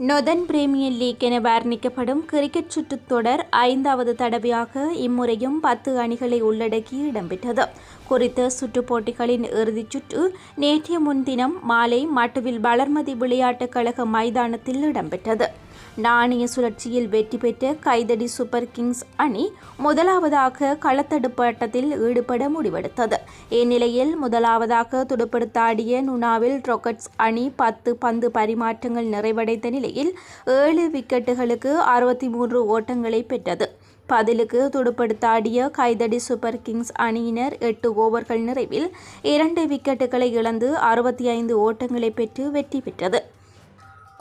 Northern premier league என வர்ணிக்கப்படும் cricket சுற்றுத் தொடர் 5வது தடவையாக இம்முறையும் 10 அணிகளை உள்ளடக்கி இடம்பெற்றது. குறித்த சுற்றுப் போட்டிகளின் இறுதிச் சுற்று நேற்றைய முன்தினம் மாலை மட்டுவில் வளர்மதி விளையாட்டுக் கழக மைதானத்தில் இடம்பெற்றது. நாணய சுழற்சியில் வெற்றி பெற்ற கைதடி சூப்பர் கிங்ஸ் அணி முதலாவதாக களத்தடுப்பு ஆட்டத்தில் ஈடுபட முடிவெடுத்தது. இந்நிலையில் முதலாவதாக துடுப்படுத்தாடிய நுனாவில் ராக்கெட்ஸ் அணி 10 பந்து பரிமாற்றங்கள் நிறைவடைந்த நிலையில் 7 விக்கெட்டுகளுக்கு 63 ஓட்டங்களை பெற்றது. பதிலுக்கு துடுப்படுத்தாடிய கைதடி சூப்பர் கிங்ஸ் அணியினர் 8 ஓவர்கள் நிறைவில் 2 விக்கெட்டுகளை இழந்து 65 ஓட்டங்களை பெற்று வெற்றி பெற்றது.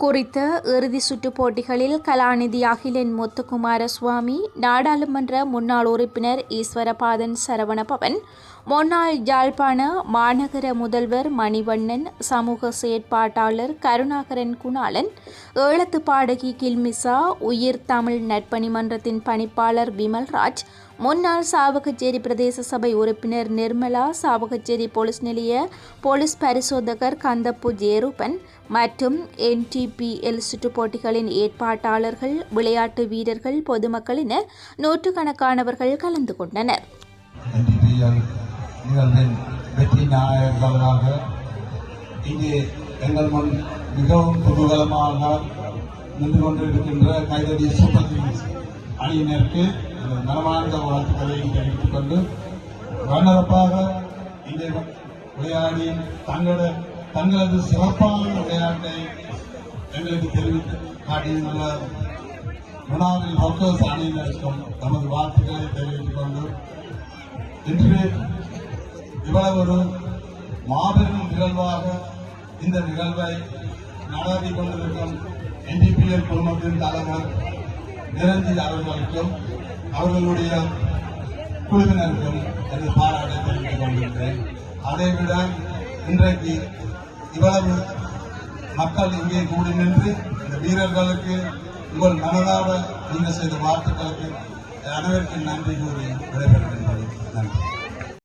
குறித்த இறுதி சுற்றுப் போட்டிகளில் கலாநிதி அகிலன் முத்துக்குமாரசுவாமி, நாடாளுமன்ற முன்னாள் உறுப்பினர் ஈஸ்வரபாதன் சரவணபவன், முன்னாள் யாழ்ப்பாண மாநகர முதல்வர் மணிவண்ணன், சமூக செயற்பாட்டாளர் கருணாகரன் குணாளன், ஈழத்து பாடகி கில்மிசா, உயிர் தமிழ் நற்பணி மன்றத்தின் பணிப்பாளர் விமல்ராஜ், முன்னாள் சாவகச்சேரி பிரதேச சபை உறுப்பினர் நிர்மலா, சாவகச்சேரி போலீஸ் நிலைய போலீஸ் பரிசோதகர் கந்தப்பு ஜேரூபன் மற்றும் NTPL சுற்றுப் போட்டிகளின் ஏற்பாட்டாளர்கள், விளையாட்டு வீரர்கள், பொதுமக்கள் என நூற்றுக்கணக்கானவர்கள் கலந்து கொண்டனர். வெற்றி நாயகர்களாக இங்கே எங்கள் முன் மிகவும் குதூகலமாக நின்று கொண்டிருக்கின்ற கைதடி சூப்பர் கிங்ஸ் அணியினருக்கு மனமார்ந்த வாழ்த்துக்களை தெரிவித்துக் கொண்டு வண்ணரப்பாக இங்கே விளையாடி தங்களது சிறப்பான விளையாட்டை எங்களுக்கு தெரிவித்து காட்டியுள்ள முன்னாள் ராக்கெட்ஸ் அணியினருக்கும் நமது வாழ்த்துக்களை தெரிவித்துக் கொண்டு இன்று இவ்வளவு ஒரு மாபெரும் நிகழ்வாக இந்த நிகழ்வை நடாத்தி கொண்டிருக்கும் NTPL குழுமத்தின் தலைவர் நிரஞ்சி அவர்களுக்கும் அவர்களுடைய குழுவினருக்கும் எனது பாராட்டை தெரிவித்துக் கொண்டிருக்கிறேன். அதைவிட இன்றைக்கு இவ்வளவு மக்கள் இங்கே கூடி நின்று இந்த வீரர்களுக்கு உங்கள் மனதார நீங்கள் செய்த வாழ்த்துக்களுக்கு அனைவருக்கும் நன்றி கூறி விடைபெறுகின்றனர். நன்றி.